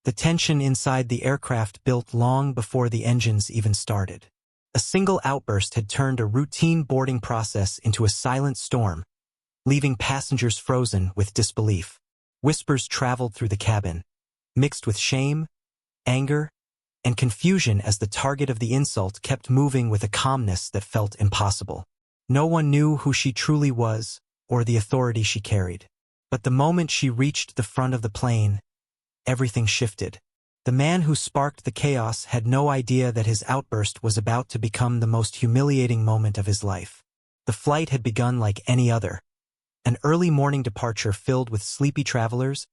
The tension inside the aircraft built long before the engines even started. A single outburst had turned a routine boarding process into a silent storm, leaving passengers frozen with disbelief. Whispers traveled through the cabin, mixed with shame, anger, and confusion as the target of the insult kept moving with a calmness that felt impossible. No one knew who she truly was or the authority she carried. But the moment she reached the front of the plane, everything shifted. The man who sparked the chaos had no idea that his outburst was about to become the most humiliating moment of his life. The flight had begun like any other. An early morning departure filled with sleepy travelers,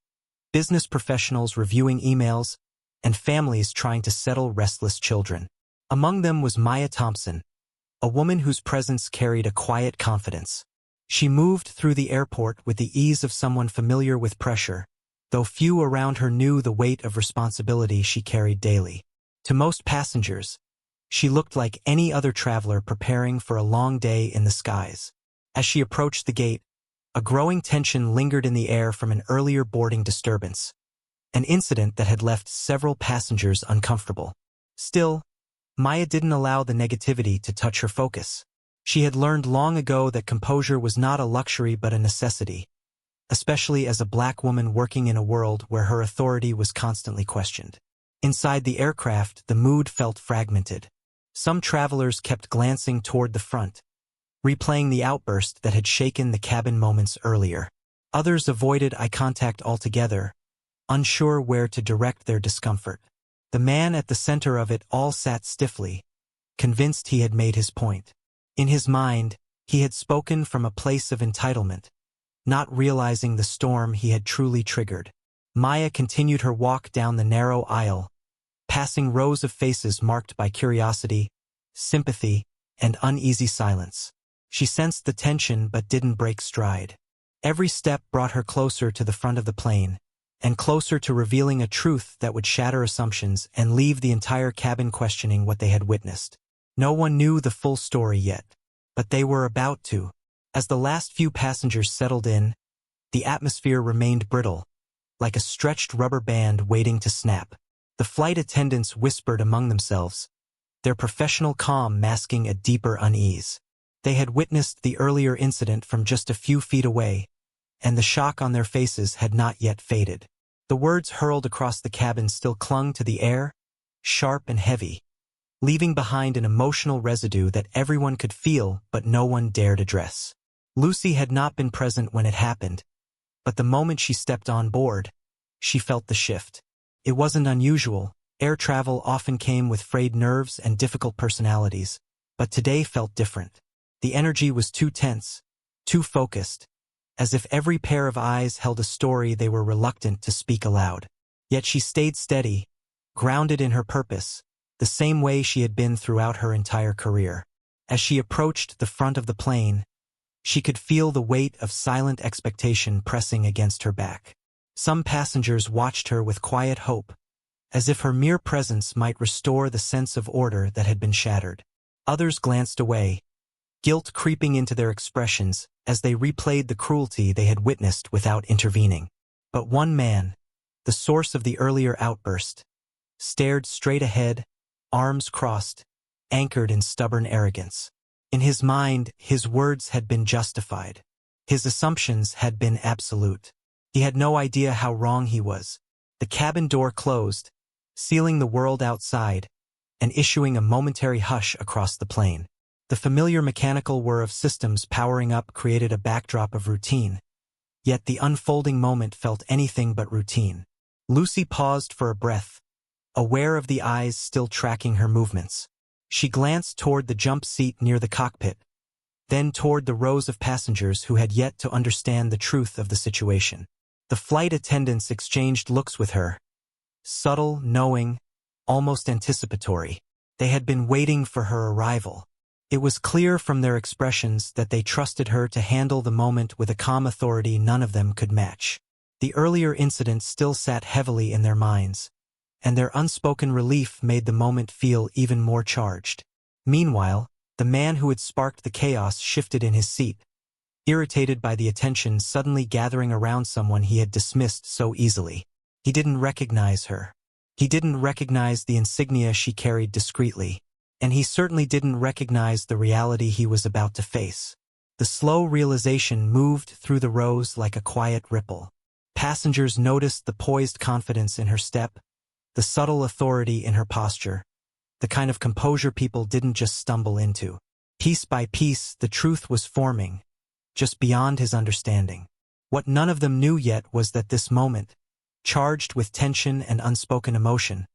business professionals reviewing emails, and families trying to settle restless children. Among them was Maya Thompson, a woman whose presence carried a quiet confidence. She moved through the airport with the ease of someone familiar with pressure, though few around her knew the weight of responsibility she carried daily. To most passengers, she looked like any other traveler preparing for a long day in the skies. As she approached the gate, a growing tension lingered in the air from an earlier boarding disturbance, an incident that had left several passengers uncomfortable. Still, Maya didn't allow the negativity to touch her focus. She had learned long ago that composure was not a luxury but a necessity, especially as a black woman working in a world where her authority was constantly questioned. Inside the aircraft, the mood felt fragmented. Some travelers kept glancing toward the front, replaying the outburst that had shaken the cabin moments earlier. Others avoided eye contact altogether, unsure where to direct their discomfort. The man at the center of it all sat stiffly, convinced he had made his point. In his mind, he had spoken from a place of entitlement, not realizing the storm he had truly triggered. Maya continued her walk down the narrow aisle, passing rows of faces marked by curiosity, sympathy, and uneasy silence. She sensed the tension but didn't break stride. Every step brought her closer to the front of the plane, and closer to revealing a truth that would shatter assumptions and leave the entire cabin questioning what they had witnessed. No one knew the full story yet, but they were about to. As the last few passengers settled in, the atmosphere remained brittle, like a stretched rubber band waiting to snap. The flight attendants whispered among themselves, their professional calm masking a deeper unease. They had witnessed the earlier incident from just a few feet away, and the shock on their faces had not yet faded. The words hurled across the cabin still clung to the air, sharp and heavy, leaving behind an emotional residue that everyone could feel but no one dared address. Lucy had not been present when it happened, but the moment she stepped on board, she felt the shift. It wasn't unusual. Air travel often came with frayed nerves and difficult personalities, but today felt different. The energy was too tense, too focused, as if every pair of eyes held a story they were reluctant to speak aloud. Yet she stayed steady, grounded in her purpose, the same way she had been throughout her entire career. As she approached the front of the plane, she could feel the weight of silent expectation pressing against her back. Some passengers watched her with quiet hope, as if her mere presence might restore the sense of order that had been shattered. Others glanced away, guilt creeping into their expressions as they replayed the cruelty they had witnessed without intervening. But one man, the source of the earlier outburst, stared straight ahead, arms crossed, anchored in stubborn arrogance. In his mind, his words had been justified. His assumptions had been absolute. He had no idea how wrong he was. The cabin door closed, sealing the world outside, and issuing a momentary hush across the plane. The familiar mechanical whir of systems powering up created a backdrop of routine, yet the unfolding moment felt anything but routine. Lucy paused for a breath, aware of the eyes still tracking her movements. She glanced toward the jump seat near the cockpit, then toward the rows of passengers who had yet to understand the truth of the situation. The flight attendants exchanged looks with her, subtle, knowing, almost anticipatory. They had been waiting for her arrival. It was clear from their expressions that they trusted her to handle the moment with a calm authority none of them could match. The earlier incident still sat heavily in their minds, and their unspoken relief made the moment feel even more charged. Meanwhile, the man who had sparked the chaos shifted in his seat, irritated by the attention suddenly gathering around someone he had dismissed so easily. He didn't recognize her. He didn't recognize the insignia she carried discreetly, and he certainly didn't recognize the reality he was about to face. The slow realization moved through the rows like a quiet ripple. Passengers noticed the poised confidence in her step, the subtle authority in her posture, the kind of composure people didn't just stumble into. Piece by piece, the truth was forming, just beyond his understanding. What none of them knew yet was that this moment, charged with tension and unspoken emotion,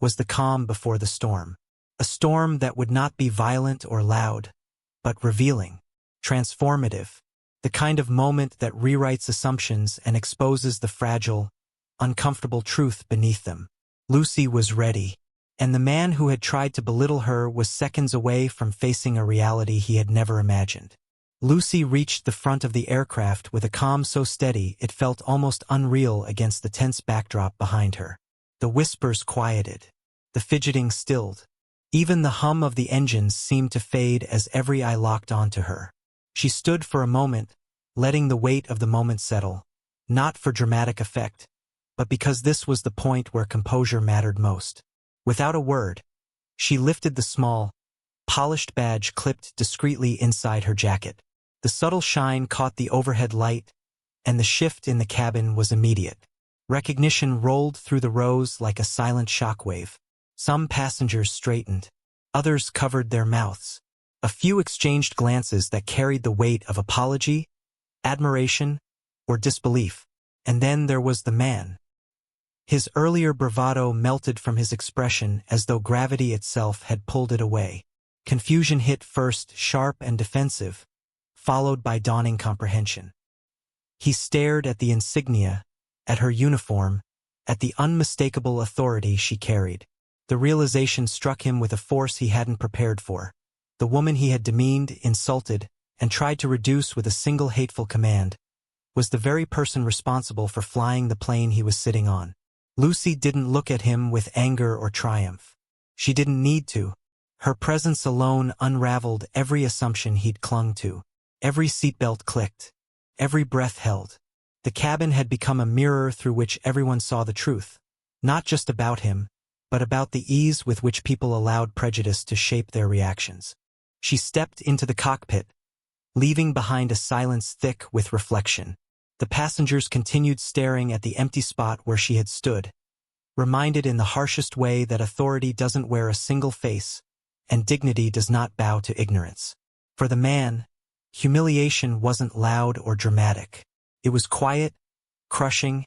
was the calm before the storm. A storm that would not be violent or loud, but revealing, transformative, the kind of moment that rewrites assumptions and exposes the fragile, uncomfortable truth beneath them. Lucy was ready, and the man who had tried to belittle her was seconds away from facing a reality he had never imagined. Lucy reached the front of the aircraft with a calm so steady it felt almost unreal against the tense backdrop behind her. The whispers quieted, the fidgeting stilled. Even the hum of the engines seemed to fade as every eye locked onto her. She stood for a moment, letting the weight of the moment settle, not for dramatic effect, but because this was the point where composure mattered most. Without a word, she lifted the small, polished badge clipped discreetly inside her jacket. The subtle shine caught the overhead light, and the shift in the cabin was immediate. Recognition rolled through the rows like a silent shockwave. Some passengers straightened, others covered their mouths. A few exchanged glances that carried the weight of apology, admiration, or disbelief. And then there was the man. His earlier bravado melted from his expression as though gravity itself had pulled it away. Confusion hit first, sharp and defensive, followed by dawning comprehension. He stared at the insignia, at her uniform, at the unmistakable authority she carried. The realization struck him with a force he hadn't prepared for. The woman he had demeaned, insulted, and tried to reduce with a single hateful command was the very person responsible for flying the plane he was sitting on. Lucy didn't look at him with anger or triumph. She didn't need to. Her presence alone unraveled every assumption he'd clung to. Every seatbelt clicked. Every breath held. The cabin had become a mirror through which everyone saw the truth. Not just about him, but about the ease with which people allowed prejudice to shape their reactions. She stepped into the cockpit, leaving behind a silence thick with reflection. The passengers continued staring at the empty spot where she had stood, reminded in the harshest way that authority doesn't wear a single face, and dignity does not bow to ignorance. For the man, humiliation wasn't loud or dramatic. It was quiet, crushing,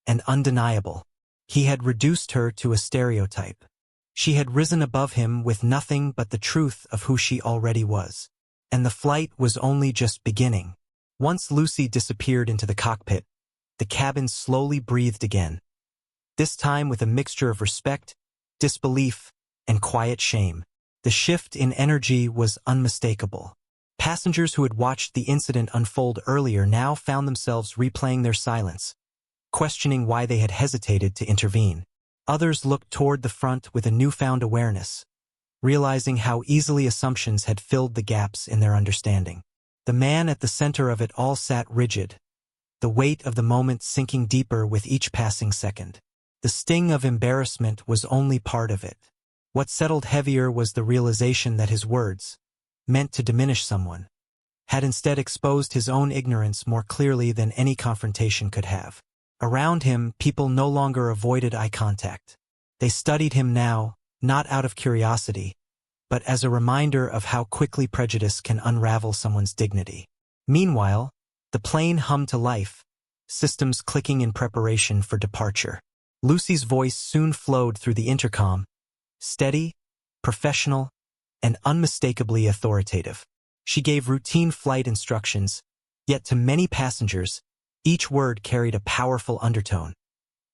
and undeniable. He had reduced her to a stereotype. She had risen above him with nothing but the truth of who she already was. And the flight was only just beginning. Once Lucy disappeared into the cockpit, the cabin slowly breathed again. This time with a mixture of respect, disbelief, and quiet shame. The shift in energy was unmistakable. Passengers who had watched the incident unfold earlier now found themselves replaying their silence, questioning why they had hesitated to intervene. Others looked toward the front with a newfound awareness, realizing how easily assumptions had filled the gaps in their understanding. The man at the center of it all sat rigid, the weight of the moment sinking deeper with each passing second. The sting of embarrassment was only part of it. What settled heavier was the realization that his words, meant to diminish someone, had instead exposed his own ignorance more clearly than any confrontation could have. Around him, people no longer avoided eye contact. They studied him now, not out of curiosity, but as a reminder of how quickly prejudice can unravel someone's dignity. Meanwhile, the plane hummed to life, systems clicking in preparation for departure. Lucy's voice soon flowed through the intercom, steady, professional, and unmistakably authoritative. She gave routine flight instructions, yet to many passengers, each word carried a powerful undertone,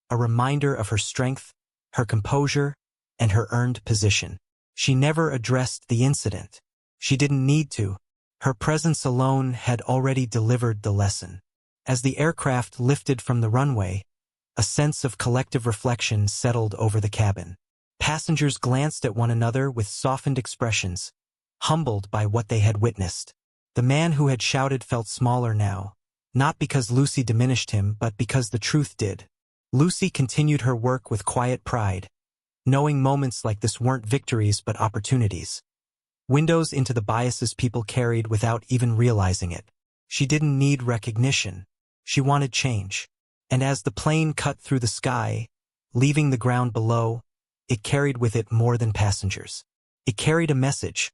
a reminder of her strength, her composure, and her earned position. She never addressed the incident. She didn't need to. Her presence alone had already delivered the lesson. As the aircraft lifted from the runway, a sense of collective reflection settled over the cabin. Passengers glanced at one another with softened expressions, humbled by what they had witnessed. The man who had shouted felt smaller now, not because Lucy diminished him, but because the truth did. Lucy continued her work with quiet pride, knowing moments like this weren't victories but opportunities. Windows into the biases people carried without even realizing it. She didn't need recognition. She wanted change. And as the plane cut through the sky, leaving the ground below, it carried with it more than passengers. It carried a message.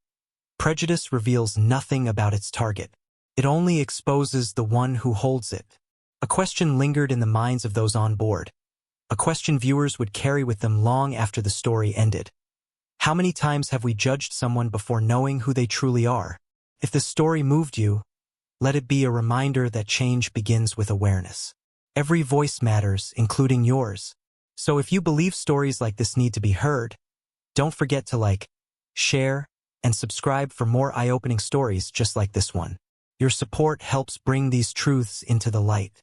Prejudice reveals nothing about its target. It only exposes the one who holds it. A question lingered in the minds of those on board. A question viewers would carry with them long after the story ended. How many times have we judged someone before knowing who they truly are? If the story moved you, let it be a reminder that change begins with awareness. Every voice matters, including yours. So if you believe stories like this need to be heard, don't forget to like, share, and subscribe for more eye-opening stories just like this one. Your support helps bring these truths into the light.